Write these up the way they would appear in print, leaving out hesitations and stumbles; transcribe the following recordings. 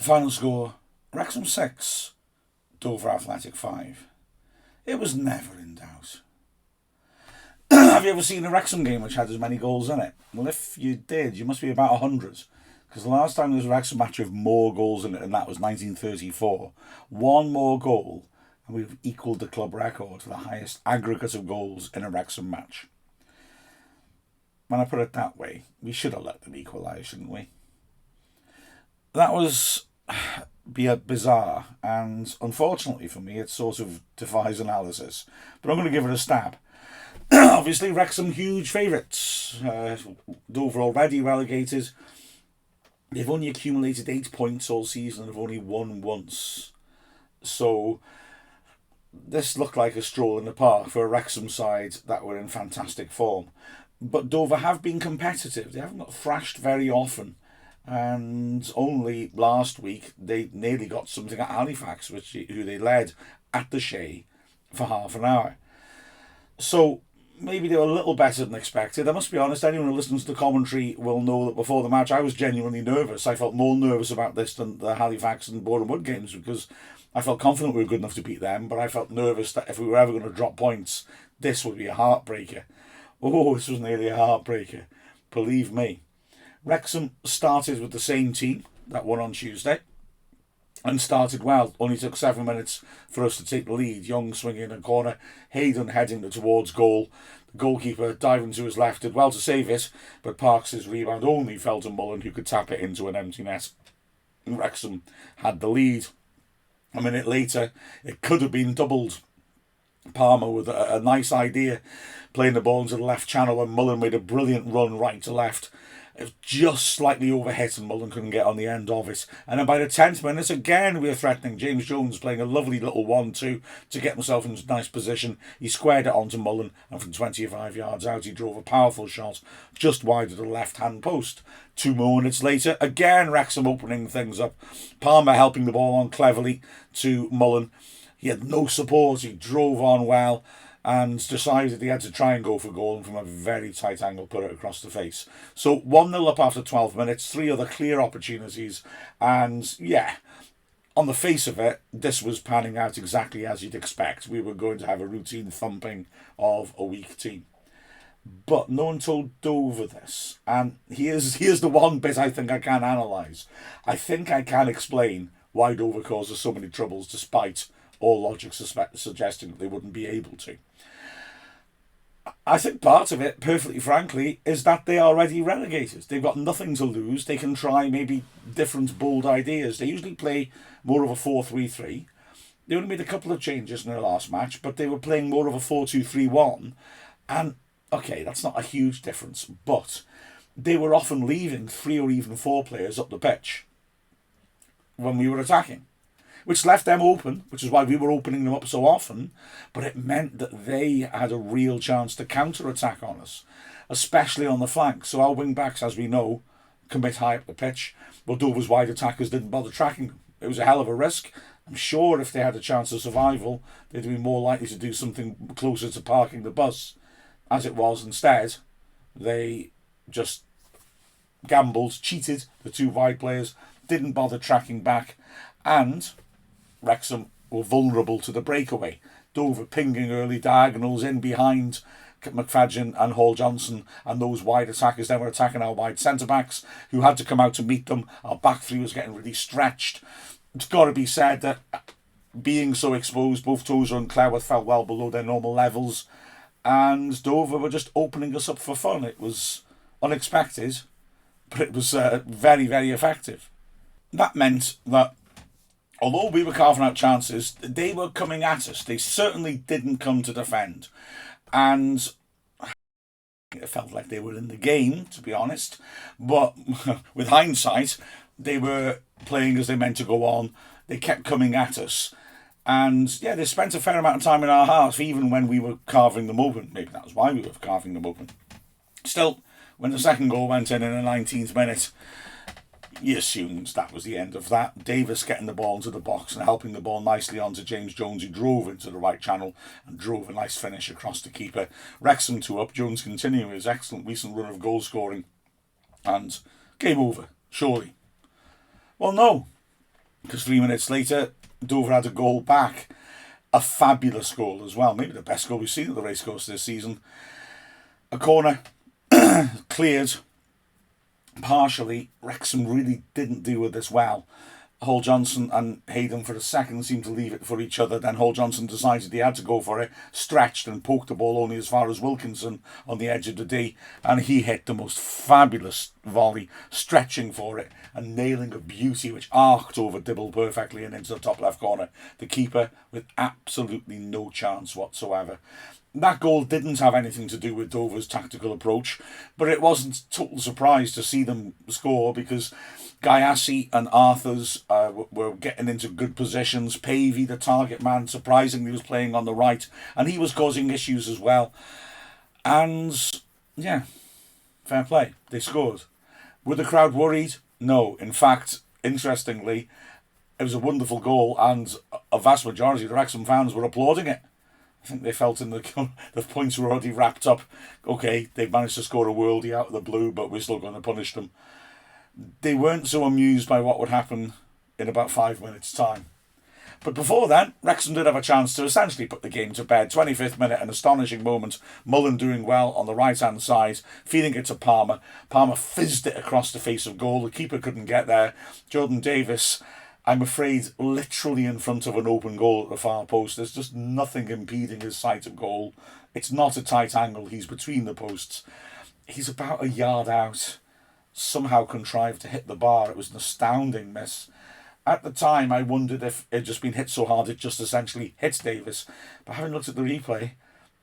Final score, Wrexham 6, Dover Athletic 5. It was never in doubt. Have you ever seen a Wrexham game which had as many goals in it? Well, if you did, you must be about 100. Because the last time there was a Wrexham match with more goals in it, and that was 1934. One more goal, and we've equalled the club record for the highest aggregate of goals in a Wrexham match. When I put it that way, we should have let them equalise, shouldn't we? That was bizarre, and unfortunately for me, it sort of defies analysis. But I'm going to give it a stab. Obviously, Wrexham huge favourites. Dover already relegated. They've only accumulated 8 points all season and have only won once. So this looked like a stroll in the park for a Wrexham side that were in fantastic form. But Dover have been competitive. They haven't got thrashed very often. And only last week they nearly got something at Halifax, who they led at the Shea for half an hour. So maybe they were a little better than expected. I must be honest, anyone who listens to the commentary will know that before the match I was genuinely nervous. I felt more nervous about this than the Halifax and Boreham Wood games because I felt confident we were good enough to beat them, but I felt nervous that if we were ever going to drop points, this would be a heartbreaker. Oh, this was nearly a heartbreaker. Believe me. Wrexham started with the same team that won on Tuesday and started well. Only took 7 minutes for us to take the lead. Young swinging in a corner, Hayden heading towards goal. The goalkeeper diving to his left did well to save it, but Parks' rebound only fell to Mullen, who could tap it into an empty net. Wrexham had the lead. A minute later, it could have been doubled. Palmer with a nice idea, playing the ball into the left channel, and Mullen made a brilliant run right to left. It was just slightly overhit and Mullen couldn't get on the end of it. And then by the 10th minute, again, we were threatening. James Jones playing a lovely little 1-2 to get himself into a nice position. He squared it onto Mullen, and from 25 yards out, he drove a powerful shot just wide of the left-hand post. 2 more minutes later, again, Wrexham opening things up. Palmer helping the ball on cleverly to Mullen. He had no support. He drove on well and decided he had to try and go for goal, and from a very tight angle put it across the face. So 1-0 up after 12 minutes, 3 other clear opportunities, and yeah, on the face of it, this was panning out exactly as you'd expect. We were going to have a routine thumping of a weak team. But no one told Dover this, and here's the one bit I think I can analyse. I think I can explain why Dover causes so many troubles despite all logic suggesting that they wouldn't be able to. I think part of it, perfectly frankly, is that they are already relegated. They've got nothing to lose. They can try maybe different, bold ideas. They usually play more of a 4-3-3. They only made a couple of changes in their last match, but they were playing more of a 4-2-3-1. And, okay, that's not a huge difference, but they were often leaving 3 or even 4 players up the pitch when we were attacking, which left them open, which is why we were opening them up so often, but it meant that they had a real chance to counter-attack on us, especially on the flank. So our wing-backs, as we know, commit high up the pitch, but Dover's wide attackers didn't bother tracking them. It was a hell of a risk. I'm sure if they had a chance of survival, they'd be more likely to do something closer to parking the bus. As it was, instead, they just gambled, cheated the 2 wide players, didn't bother tracking back, and Wrexham were vulnerable to the breakaway. Dover pinging early diagonals in behind McFadden and Hall-Johnson, and those wide attackers then were attacking our wide centre-backs, who had to come out to meet them. Our back three was getting really stretched. It's got to be said that being so exposed, both Tozer and Cleworth felt well below their normal levels, and Dover were just opening us up for fun. It was unexpected, but it was very, very effective. That meant that although we were carving out chances, they were coming at us. They certainly didn't come to defend. And it felt like they were in the game, to be honest. But with hindsight, they were playing as they meant to go on. They kept coming at us. And yeah, they spent a fair amount of time in our half, even when we were carving them open. Maybe that was why we were carving them open. Still, when the second goal went in the 19th minute, you assumed that was the end of that. Davis getting the ball into the box and helping the ball nicely onto James Jones, who drove into the right channel and drove a nice finish across the keeper. Wrexham 2 up, Jones continuing his excellent recent run of goal scoring. And game over, surely. Well, no. because 3 minutes later, Dover had a goal back. A fabulous goal as well. Maybe the best goal we've seen at the racecourse this season. A corner cleared partially. Wrexham really didn't deal with this well. Hall Johnson and Hayden for a second seemed to leave it for each other. Then Hall Johnson decided he had to go for it, stretched and poked the ball only as far as Wilkinson on the edge of the D, and he hit the most fabulous volley, stretching for it and nailing a beauty which arced over Dibble perfectly and into the top left corner. The keeper with absolutely no chance whatsoever. That goal didn't have anything to do with Dover's tactical approach, but it wasn't a total surprise to see them score because Gayassi and Arthurs were getting into good positions. Pavey, the target man, surprisingly was playing on the right, and he was causing issues as well. And yeah, fair play. They scored. Were the crowd worried? No. In fact, interestingly, it was a wonderful goal, and a vast majority of the Wrexham fans were applauding it. I think they felt in the points were already wrapped up. Okay, they've managed to score a worldie out of the blue, but we're still going to punish them. They weren't so amused by what would happen in about 5 minutes' time. But before then, Wrexham did have a chance to essentially put the game to bed. 25th minute, an astonishing moment. Mullen doing well on the right-hand side, feeding it to Palmer. Palmer fizzed it across the face of goal. The keeper couldn't get there. Jordan Davis, I'm afraid, literally in front of an open goal at the far post. There's just nothing impeding his sight of goal. It's not a tight angle. He's between the posts. He's about a yard out. Somehow contrived to hit the bar. It was an astounding miss. At the time, I wondered if it had just been hit so hard it just essentially hits Davis. But having looked at the replay,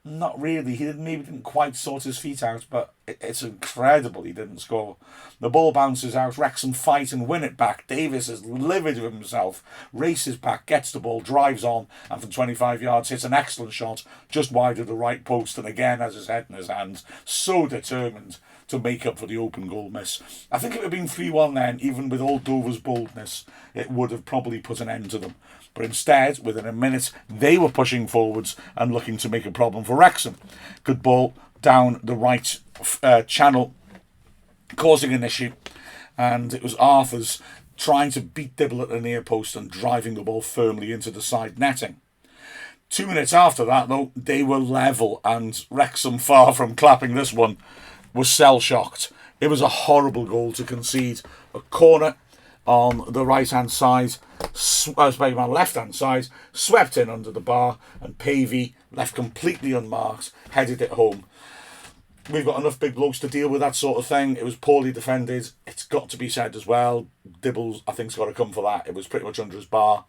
not really. He maybe didn't quite sort his feet out, but it's incredible he didn't score. The ball bounces out. Wrexham fight and win it back. Davis is livid with himself. Races back, gets the ball, drives on, and from 25 yards hits an excellent shot just wide of the right post. And again has his head in his hands. So determined to make up for the open goal miss. I think if it had been 3-1 then, even with all Dover's boldness, it would have probably put an end to them. But instead, within a minute, they were pushing forwards and looking to make a problem for Wrexham. Good ball down the right channel, causing an issue. And it was Arthurs trying to beat Dibble at the near post and driving the ball firmly into the side netting. 2 minutes after that, though, they were level, and Wrexham, far from clapping this one, was cell-shocked. It was a horrible goal to concede. A corner on the right-hand side, my left-hand side, swept in under the bar, and Pavey, left completely unmarked, headed it home. We've got enough big blokes to deal with that sort of thing. It was poorly defended. It's got to be said as well. Dibbles, I think, has got to come for that. It was pretty much under his bar.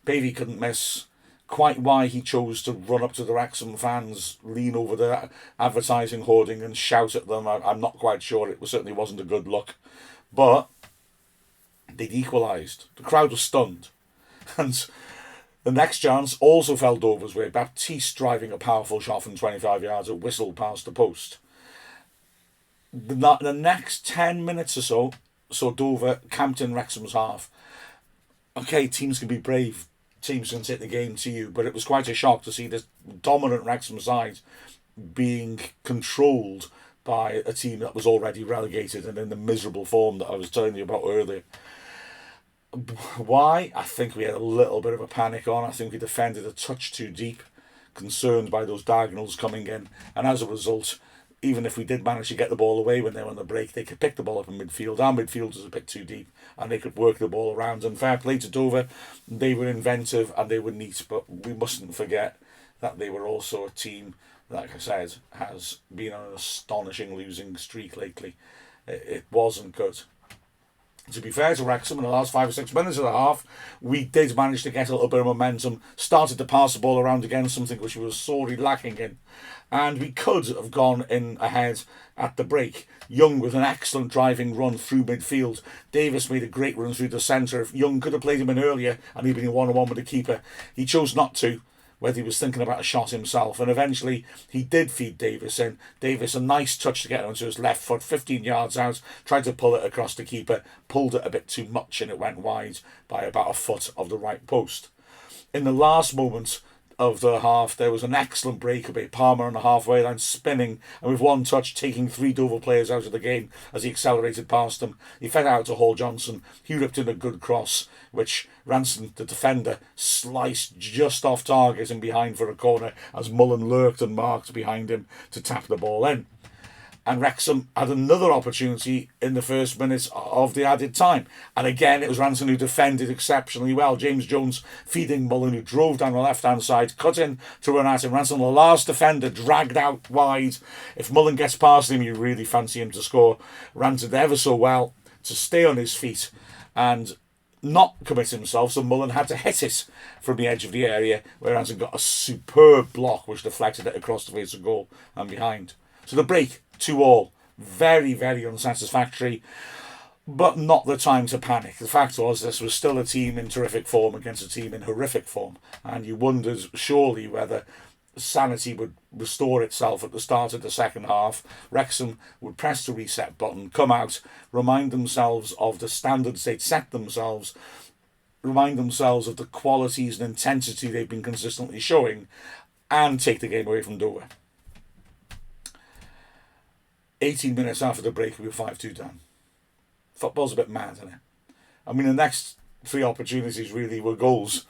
Pavey couldn't miss. Quite why he chose to run up to the Wrexham fans, lean over the advertising hoarding and shout at them, I'm not quite sure. It certainly wasn't a good look. But they'd equalised. The crowd was stunned. And the next chance also fell Dover's way. Baptiste driving a powerful shot from 25 yards, a whistle past the post. The next 10 minutes or so, saw Dover camped in Wrexham's half. Okay, teams can be brave. Teams can take the game to you, but it was quite a shock to see this dominant Wrexham side being controlled by a team that was already relegated and in the miserable form that I was telling you about earlier. Why? I think we had a little bit of a panic on. I think we defended a touch too deep, concerned by those diagonals coming in, and as a result, even if we did manage to get the ball away when they were on the break, they could pick the ball up in midfield. Our midfield was a bit too deep, and they could work the ball around. And fair play to Dover, they were inventive and they were neat, but we mustn't forget that they were also a team, like I said, has been on an astonishing losing streak lately. It wasn't good. To be fair to Wrexham, in the last 5 or 6 minutes of the half, we did manage to get a little bit of momentum, started to pass the ball around again, something which we were sorely lacking in. And we could have gone in ahead at the break. Young with an excellent driving run through midfield. Davis made a great run through the centre. If Young could have played him in earlier and he'd been in one-on-one with the keeper, he chose not to, whether he was thinking about a shot himself. And eventually he did feed Davis in. Davis, a nice touch to get onto his left foot, 15 yards out, tried to pull it across the keeper, pulled it a bit too much and it went wide by about a foot of the right post. In the last moment, of the half, there was an excellent breakaway. Palmer on the halfway line spinning, and with one touch taking 3 Dover players out of the game as he accelerated past them. He fed out to Hall Johnson. He ripped in a good cross, which Ranson, the defender, sliced just off target and behind for a corner as Mullen lurked and marked behind him to tap the ball in. And Wrexham had another opportunity in the first minutes of the added time. And again, it was Ranson who defended exceptionally well. James Jones feeding Mullen, who drove down the left-hand side, cut in to run at him. Ranson, the last defender, dragged out wide. If Mullen gets past him, you really fancy him to score. Ranson ever so well to stay on his feet and not commit himself, so Mullen had to hit it from the edge of the area, where Ranson got a superb block which deflected it across the face of goal and behind. So the break, 2-2, very, very unsatisfactory, but not the time to panic. The fact was, this was still a team in terrific form against a team in horrific form, and you wondered surely whether sanity would restore itself at the start of the second half. Wrexham would press the reset button, come out, remind themselves of the standards they'd set themselves, remind themselves of the qualities and intensity they've been consistently showing, and take the game away from Dover. 18 minutes after the break, we were 5-2 down. Football's a bit mad, isn't it? I mean, the next 3 opportunities really were goals.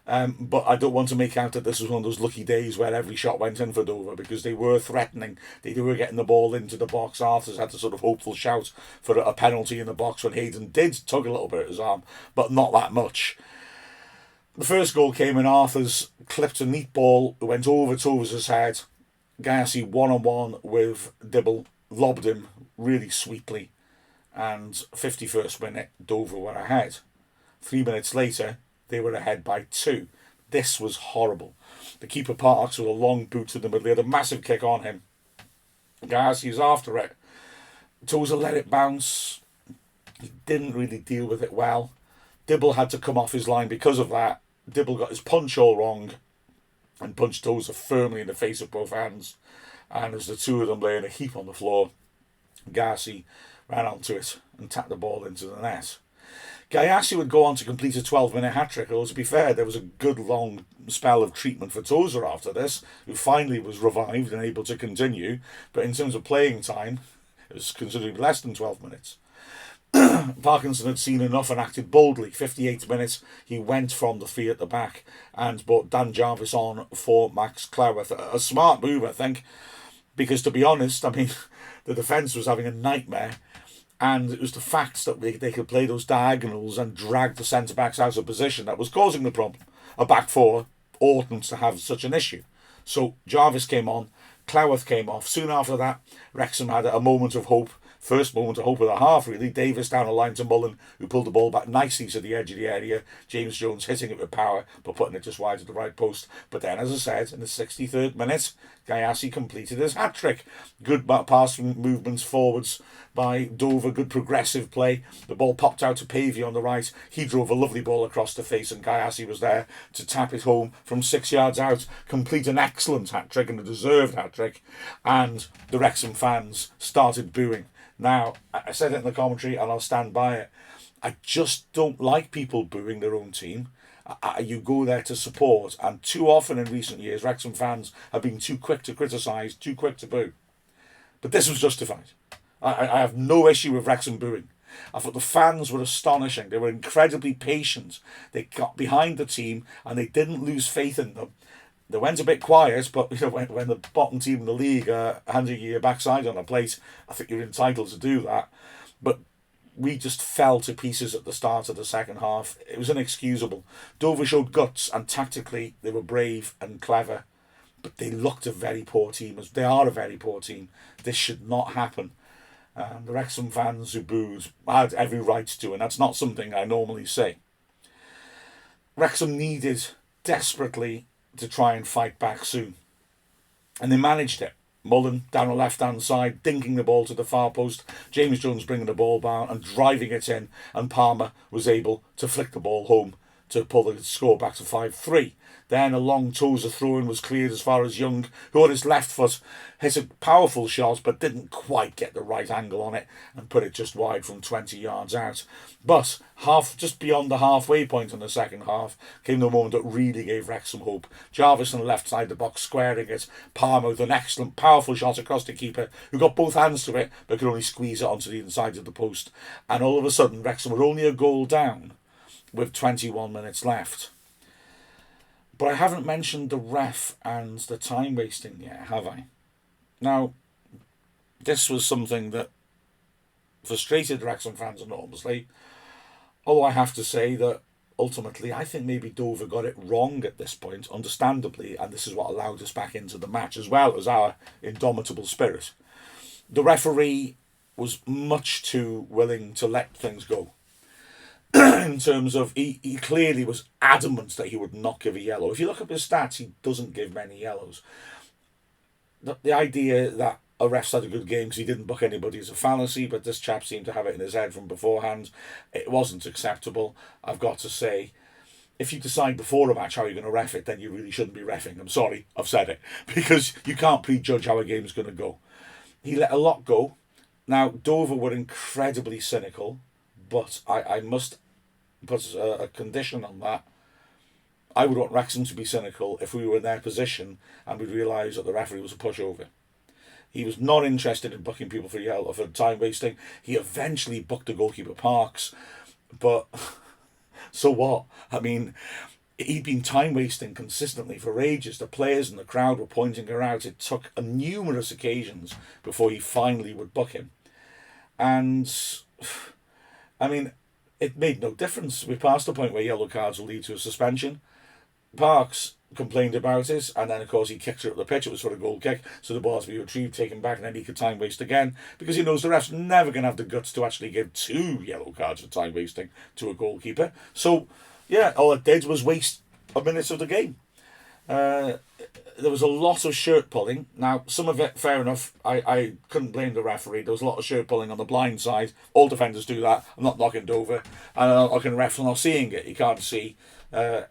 But I don't want to make out that this was one of those lucky days where every shot went in for Dover, because they were threatening. They were getting the ball into the box. Arthur's had a sort of hopeful shout for a penalty in the box when Hayden did tug a little bit at his arm, but not that much. The first goal came when Arthur's clipped a neat ball, went over Tover's head. Gayassi one-on-one with Dibble, lobbed him really sweetly, and 51st minute, Dover were ahead. 3 minutes later, they were ahead by 2. This was horrible. The keeper Parks with a long boot to the middle. He had a massive kick on him. Gayassi was after it. Tozer let it bounce. He didn't really deal with it well. Dibble had to come off his line because of that. Dibble got his punch all wrong and punched Tozer firmly in the face with both hands. And as the two of them lay in a heap on the floor, Gayassi ran onto it and tapped the ball into the net. Gayassi would go on to complete a 12-minute hat-trick, although to be fair, there was a good long spell of treatment for Tozer after this, who finally was revived and able to continue, but in terms of playing time, it was considerably less than 12 minutes. Parkinson had seen enough and acted boldly. 58 minutes, he went from the 3 at the back and brought Dan Jarvis on for Max Cleworth. A smart move, I think, because to be honest, I mean, the defence was having a nightmare, and it was the fact that they could play those diagonals and drag the centre-backs out of position that was causing the problem. A back 4 oughtn't to have such an issue. So Jarvis came on, Cleworth came off. Soon after that, Wrexham had a moment of hope. First moment of hope of the half, really. Davis down the line to Mullen, who pulled the ball back nicely to the edge of the area. James Jones hitting it with power, but putting it just wide of the right post. But then, as I said, in the 63rd minute, Gayassi completed his hat-trick. Good passing movements forwards by Dover, good progressive play. The ball popped out to Pavey on the right. He drove a lovely ball across the face, and Gayassi was there to tap it home from 6 yards out. Complete an excellent hat-trick and a deserved hat-trick. And the Wrexham fans started booing. Now, I said it in the commentary and I'll stand by it. I just don't like people booing their own team. You go there to support, and too often in recent years, Wrexham fans have been too quick to criticise, too quick to boo. But this was justified. I have no issue with Wrexham booing. I thought the fans were astonishing. They were incredibly patient. They got behind the team and they didn't lose faith in them. They went a bit quiet, but when the bottom team in the league are handing you your backside on a plate, I think you're entitled to do that. But we just fell to pieces at the start of the second half. It was inexcusable. Dover showed guts, and tactically they were brave and clever, but they looked a very poor team. They are a very poor team. This should not happen. The Wrexham fans who booed had every right to, and that's not something I normally say. Wrexham needed desperately to try and fight back soon, and they managed it. Mullen down the left-hand side, dinking the ball to the far post. James Jones bringing the ball down and driving it in, and Palmer was able to flick the ball home to pull the score back to 5-3. Then a long Tozer throw-in was cleared as far as Young, who on his left foot hit a powerful shot but didn't quite get the right angle on it and put it just wide from 20 yards out. But just beyond the halfway point in the second half came the moment that really gave Wrexham hope. Jarvis on the left side of the box squaring it. Palmer with an excellent powerful shot across the keeper, who got both hands to it but could only squeeze it onto the inside of the post. And all of a sudden Wrexham were only a goal down with 21 minutes left. But I haven't mentioned the ref and the time wasting yet, have I? Now, this was something that frustrated Wrexham fans enormously. Although I have to say that ultimately I think maybe Dover got it wrong at this point, understandably, and this is what allowed us back into the match as well as our indomitable spirit. The referee was much too willing to let things go. In terms of, he clearly was adamant that he would not give a yellow. If you look at his stats, he doesn't give many yellows. The idea that a ref's had a good game because he didn't book anybody is a fallacy, but this chap seemed to have it in his head from beforehand. It wasn't acceptable, I've got to say. If you decide before a match how you're going to ref it, then you really shouldn't be reffing. I'm sorry, I've said it. Because you can't prejudge how a game's going to go. He let a lot go. Now, Dover were incredibly cynical, but I must put a condition on that. I would want Wrexham to be cynical if we were in their position and we realised that the referee was a pushover. He was not interested in booking people for yellow, for time wasting. He eventually booked the goalkeeper Parks, but so what? I mean, he'd been time wasting consistently for ages. The players and the crowd were pointing her out. It took numerous occasions before he finally would book him. And I mean, it made no difference. We passed the point where yellow cards will lead to a suspension. Parks complained about it, and then of course he kicked her up the pitch. It was for a goal kick, so the ball has to be retrieved, taken back, and then he could time waste again, because he knows the ref's never going to have the guts to actually give 2 yellow cards for time wasting to a goalkeeper. So yeah, all it did was waste a minute of the game. There was a lot of shirt pulling. Now, some of it, fair enough, I couldn't blame the referee. There was a lot of shirt pulling on the blind side. All defenders do that. I'm not knocking Dover. And I'm not knocking the ref for not seeing it. He can't see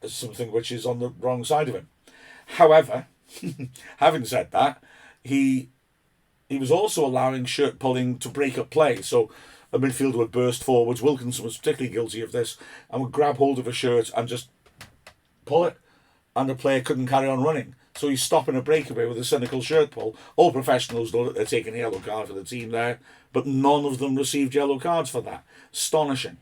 something which is on the wrong side of him. However, having said that, he was also allowing shirt pulling to break up play. So a midfielder would burst forwards. Wilkinson was particularly guilty of this, and would grab hold of a shirt and just pull it, and the player couldn't carry on running. So he's stopping a breakaway with a cynical shirt pull. All professionals know that they're taking a yellow card for the team there, but none of them received yellow cards for that. Astonishing.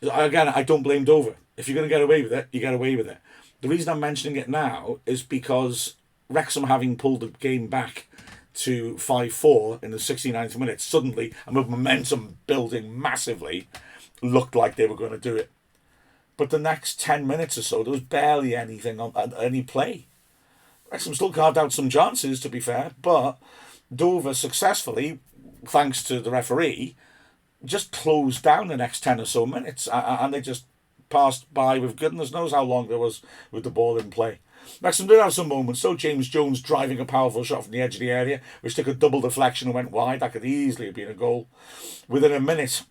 Again, I don't blame Dover. If you're going to get away with it, you get away with it. The reason I'm mentioning it now is because Wrexham, having pulled the game back to 5-4 in the 69th minute, suddenly, and with momentum building massively, looked like they were going to do it. But the next 10 minutes or so, there was barely anything on any play. Wrexham still carved out some chances, to be fair, but Dover successfully, thanks to the referee, just closed down the next 10 or so minutes, and they just passed by with goodness knows how long there was with the ball in play. Wrexham did have some moments, so James Jones driving a powerful shot from the edge of the area, which took a double deflection and went wide. That could easily have been a goal. Within a minute,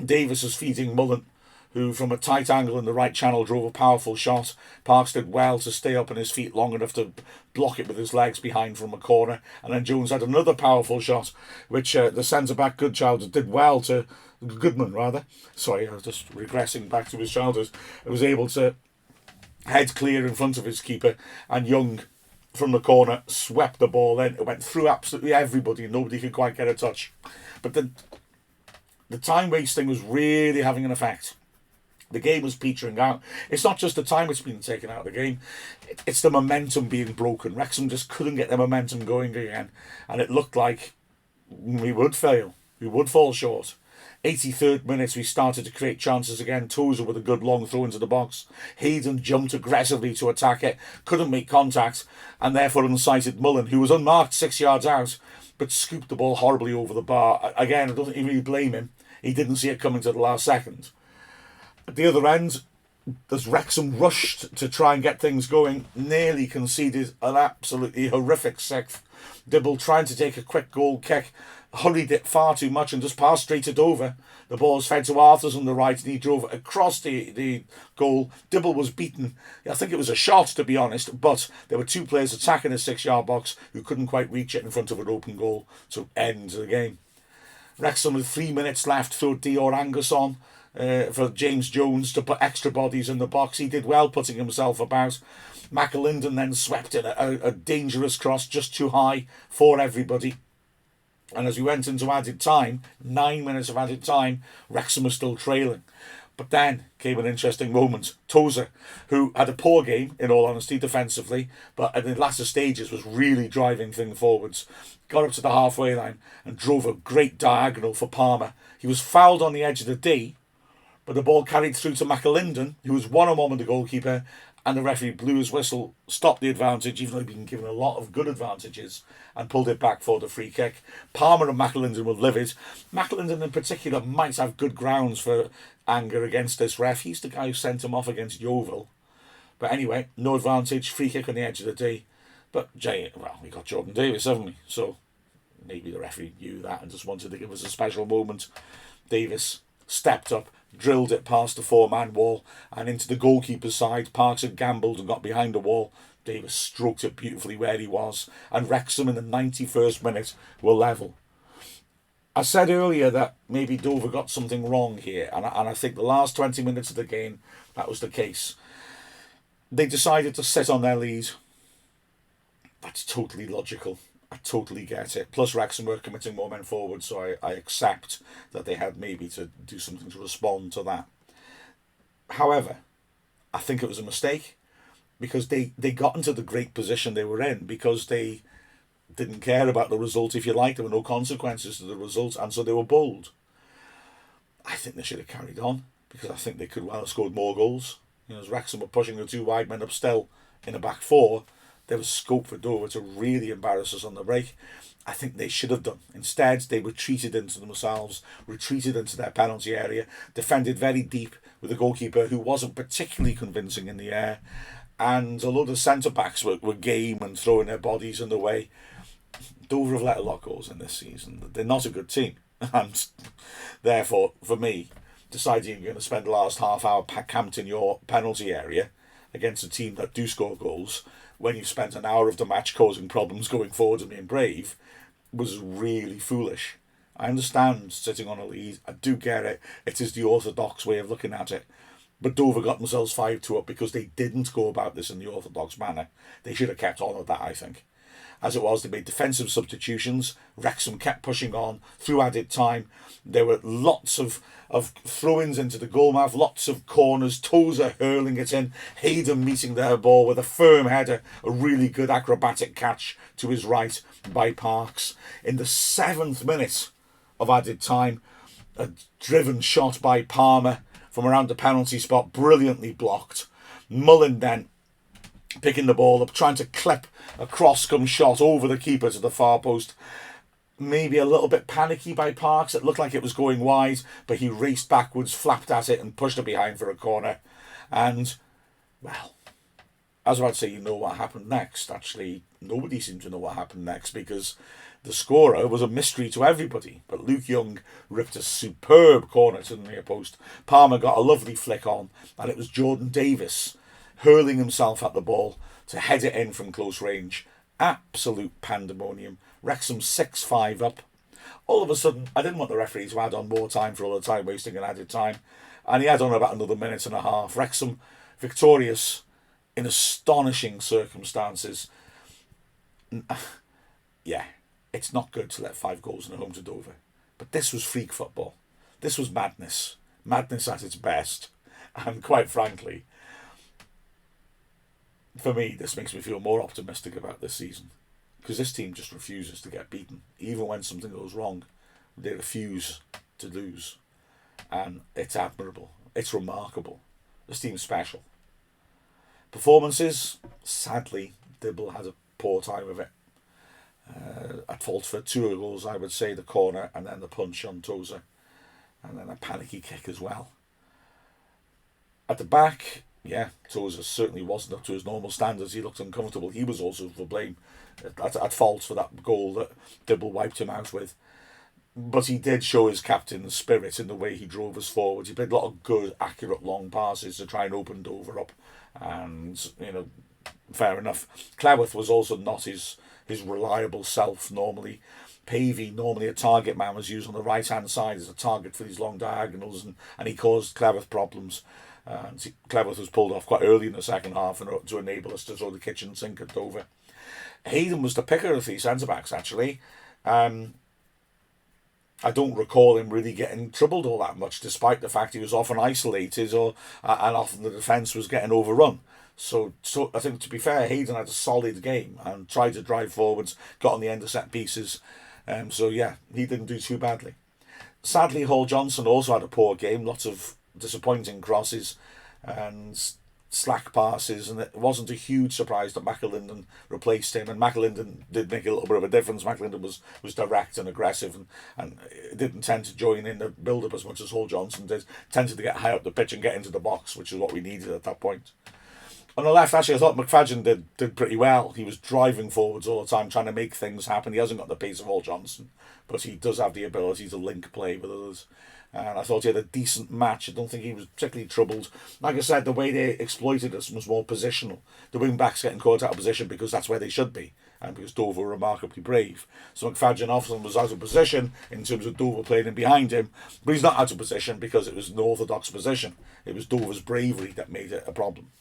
Davis was feeding Mullen, who from a tight angle in the right channel drove a powerful shot. Parks did well to stay up on his feet long enough to block it with his legs behind from a corner, and then Jones had another powerful shot, which the centre-back Goodchild did well to... Goodman, rather. Sorry, I was just regressing back to his childhood. He was able to head clear in front of his keeper, and Young, from the corner, swept the ball in. It went through absolutely everybody. Nobody could quite get a touch. But the time wasting was really having an effect. The game was petering out. It's not just the time it's been taken out of the game. It's the momentum being broken. Wrexham just couldn't get the momentum going again. And it looked like we would fail. We would fall short. 83rd minute, we started to create chances again. Tozer with a good long throw into the box. Hayden jumped aggressively to attack it. Couldn't make contact. And therefore unsighted Mullen, who was unmarked 6 yards out, but scooped the ball horribly over the bar. Again, I don't really blame him. He didn't see it coming to the last second. At the other end, as Wrexham rushed to try and get things going, nearly conceded an absolutely horrific sixth. Dibble trying to take a quick goal kick, hurried it far too much and just passed straight to Dover. The ball was fed to Arthurs on the right and he drove it across the goal. Dibble was beaten. I think it was a shot, to be honest, but there were two players attacking the 6-yard box who couldn't quite reach it in front of an open goal to end the game. Wrexham with 3 minutes left threw Dior Angus on for James Jones to put extra bodies in the box. He did well putting himself about. McAlinden then swept in a dangerous cross just too high for everybody. And as we went into added time, 9 minutes of added time, Wrexham was still trailing. But then came an interesting moment. Tozer, who had a poor game, in all honesty, defensively, but in the latter stages was really driving things forwards, got up to the halfway line and drove a great diagonal for Palmer. He was fouled on the edge of the D, but the ball carried through to McAlinden, who was one-on-one with the goalkeeper, and the referee blew his whistle, stopped the advantage, even though he'd been given a lot of good advantages, and pulled it back for the free kick. Palmer and McAlinden were livid. McAlinden in particular might have good grounds for anger against this ref. He's the guy who sent him off against Yeovil. But anyway, no advantage, free kick on the edge of the D. But we got Jordan Davis, haven't we? So maybe the referee knew that and just wanted to give us a special moment. Davis stepped up, drilled it past the 4-man wall and into the goalkeeper's side. Parks had gambled and got behind the wall. Davis stroked it beautifully where he was, and Wrexham in the 91st minute were level. I said earlier that maybe Dover got something wrong here, and I think the last 20 minutes of the game, that was the case. They decided to sit on their lead. That's totally logical. I totally get it. Plus, Wrexham were committing more men forward, so I accept that they had maybe to do something to respond to that. However, I think it was a mistake because they got into the great position they were in because they didn't care about the result, if you like. There were no consequences to the result, and so they were bold. I think they should have carried on because I think they could well have scored more goals. As Wrexham were pushing the two wide men up still in a back four, there was scope for Dover to really embarrass us on the break. I think they should have done. Instead, they retreated into themselves, retreated into their penalty area, defended very deep with a goalkeeper who wasn't particularly convincing in the air, and a lot of centre-backs were game and throwing their bodies in the way. Dover have let a lot of goals in this season. They're not a good team. And therefore, for me, deciding you're going to spend the last half hour camped in your penalty area against a team that do score goals when you've spent an hour of the match causing problems going forward and being brave was really foolish. I understand sitting on a lead. I do get it. It is the orthodox way of looking at it. But Dover got themselves 5-2 up because they didn't go about this in the orthodox manner. They should have kept on with that, I think. As it was, they made defensive substitutions. Wrexham kept pushing on through added time. There were lots of throw-ins into the goalmouth, lots of corners, Tozer hurling it in, Hayden meeting their ball with a firm header, a really good acrobatic catch to his right by Parks. In the 7th minute of added time, a driven shot by Palmer from around the penalty spot, brilliantly blocked. Mullin then picking the ball up, trying to clip a cross-come shot over the keeper to the far post. Maybe a little bit panicky by Parks. It looked like it was going wide, but he raced backwards, flapped at it and pushed it behind for a corner. And, well, I was about to say you know what happened next. Actually, nobody seemed to know what happened next because the scorer was a mystery to everybody. But Luke Young ripped a superb corner to the near post. Palmer got a lovely flick on, and it was Jordan Davis hurling himself at the ball to head it in from close range. Absolute pandemonium. Wrexham 6-5 up. All of a sudden, I didn't want the referee to add on more time for all the time wasting and added time. And he had on about another minute and a half. Wrexham victorious in astonishing circumstances. Yeah, it's not good to let 5 goals in a home to Dover. But this was freak football. This was madness. Madness at its best. And quite frankly, for me, this makes me feel more optimistic about this season. Because this team just refuses to get beaten. Even when something goes wrong, they refuse to lose. And it's admirable. It's remarkable. This team's special. Performances, sadly, Dibble had a poor time of it. At fault for 2 goals, I would say, the corner and then the punch on Tozer. And then a panicky kick as well. At the back, yeah, Tozer certainly wasn't up to his normal standards. He looked uncomfortable. He was also for blame, at fault for that goal that Dibble wiped him out with. But he did show his captain's spirit in the way he drove us forward. He played a lot of good, accurate long passes to try and open Dover up. And, fair enough. Cleworth was also not his reliable self normally. Pavey, normally a target man, was used on the right-hand side as a target for these long diagonals, and he caused Cleworth problems. And Cleworth was pulled off quite early in the second half to enable us to throw the kitchen sink at Dover. Hayden was the picker of the centre-backs, actually. I don't recall him really getting troubled all that much, despite the fact he was often isolated and often the defence was getting overrun. So I think, to be fair, Hayden had a solid game and tried to drive forwards, got on the end of set pieces. So yeah, he didn't do too badly. Sadly, Hall Johnson also had a poor game, lots of disappointing crosses and slack passes, and it wasn't a huge surprise that McAlinden replaced him. And McAlinden did make a little bit of a difference. McAlinden was direct and aggressive, and didn't tend to join in the build-up as much as Hall Johnson did. Tended to get high up the pitch and get into the box, which is what we needed at that point. On the left, actually, I thought McFadden did pretty well. He was driving forwards all the time, trying to make things happen. He hasn't got the pace of Hall Johnson, but he does have the ability to link play with others. And I thought he had a decent match. I don't think he was particularly troubled. Like I said, the way they exploited us was more positional. The wing-backs getting caught out of position because that's where they should be, and because Dover were remarkably brave. So McFadden often was out of position in terms of Dover playing in behind him, but he's not out of position because it was an orthodox position. It was Dover's bravery that made it a problem.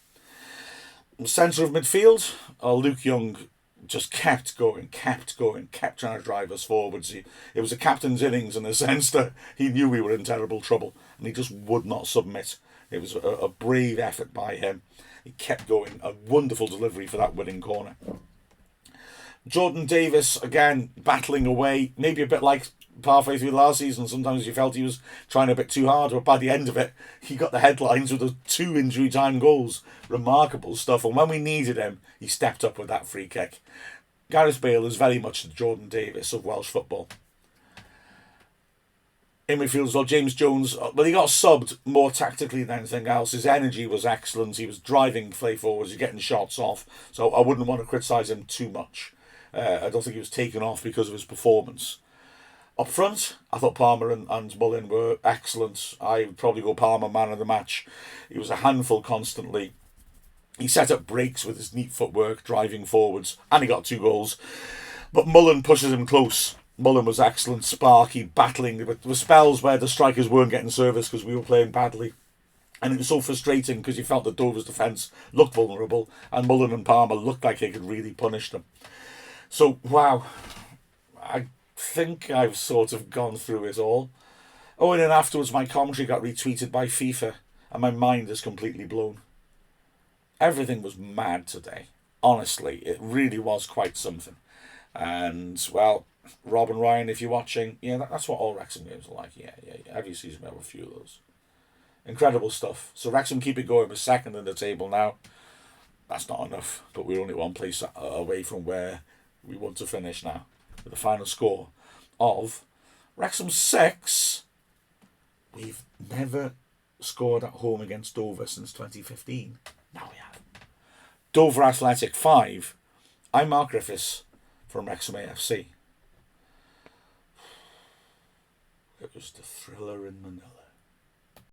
Centre of midfield, Luke Young just kept going, kept trying to drive us forwards. It was a captain's innings in the sense that he knew we were in terrible trouble and he just would not submit. It was a brave effort by him. He kept going, a wonderful delivery for that winning corner. Jordan Davis, again, battling away, maybe a bit like halfway through last season. Sometimes you felt he was trying a bit too hard, but by the end of it, he got the headlines with the 2 injury time goals. Remarkable stuff. And when we needed him, he stepped up with that free kick. Gareth Bale is very much the Jordan Davis of Welsh football. In midfield as well, James Jones, he got subbed more tactically than anything else. His energy was excellent. He was driving play forwards, he was getting shots off. So I wouldn't want to criticise him too much. I don't think he was taken off because of his performance. Up front, I thought Palmer and Mullin were excellent. I would probably go Palmer man of the match. He was a handful constantly. He set up breaks with his neat footwork, driving forwards, and he got 2 goals. But Mullin pushes him close. Mullin was excellent, sparky, battling. There were spells where the strikers weren't getting service because we were playing badly. And it was so frustrating because you felt that Dover's defence looked vulnerable and Mullin and Palmer looked like they could really punish them. So, wow. I think I've sort of gone through it all. Oh, and then afterwards my commentary got retweeted by FIFA and my mind is completely blown. Everything was mad today. Honestly, it really was quite something. And, well, Rob and Ryan, if you're watching, yeah, that's what all Wrexham games are like. Yeah. Every season we have a few of those. Incredible stuff. So Wrexham keep it going. We're second in the table now. That's not enough, but we're only one place away from where we want to finish now. With the final score of Wrexham 6. We've never scored at home against Dover since 2015. Now we have. Dover Athletic 5. I'm Mark Griffiths from Wrexham AFC. It was the thriller in Manila.